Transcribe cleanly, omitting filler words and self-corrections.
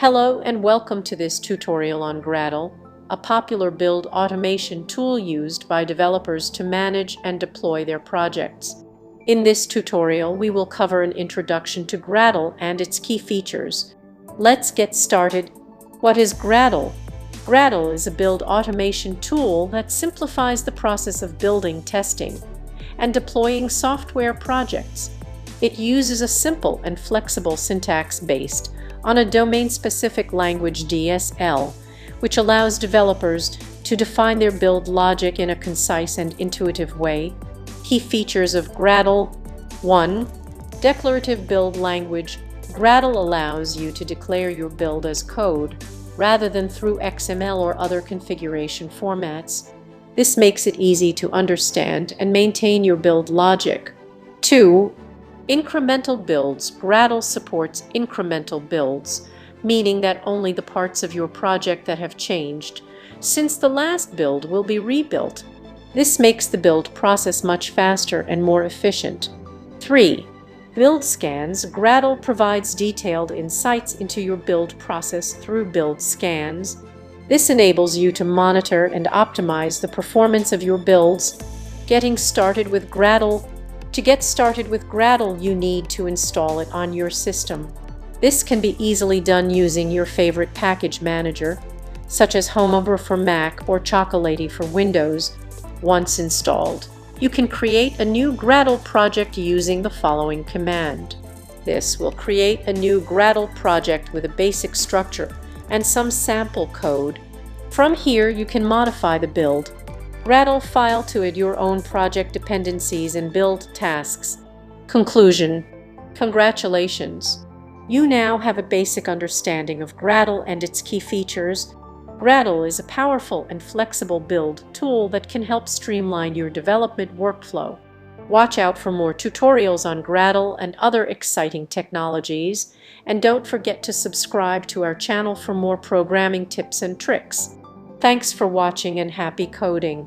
Hello and welcome to this tutorial on Gradle, a popular build automation tool used by developers to manage and deploy their projects. In this tutorial, we will cover an introduction to Gradle and its key features. Let's get started. What is Gradle? Gradle is a build automation tool that simplifies the process of building, testing, and deploying software projects. It uses a simple and flexible syntax based on a domain-specific language DSL, which allows developers to define their build logic in a concise and intuitive way. Key features of Gradle: 1. Declarative build language. Gradle allows you to declare your build as code, rather than through XML or other configuration formats. This makes it easy to understand and maintain your build logic. 2. Incremental builds. Gradle supports incremental builds, meaning that only the parts of your project that have changed since the last build will be rebuilt. This makes the build process much faster and more efficient. 3. Build scans. Gradle provides detailed insights into your build process through build scans. This enables you to monitor and optimize the performance of your builds. Getting started with Gradle. To get started with Gradle, you need to install it on your system. This can be easily done using your favorite package manager, such as Homebrew for Mac or Chocolatey for Windows. Once installed, you can create a new Gradle project using the following command. This will create a new Gradle project with a basic structure and some sample code. From here, you can modify the build Gradle file to add your own project dependencies and build tasks. Conclusion: congratulations! You now have a basic understanding of Gradle and its key features. Gradle is a powerful and flexible build tool that can help streamline your development workflow. Watch out for more tutorials on Gradle and other exciting technologies, and don't forget to subscribe to our channel for more programming tips and tricks. Thanks for watching and happy coding!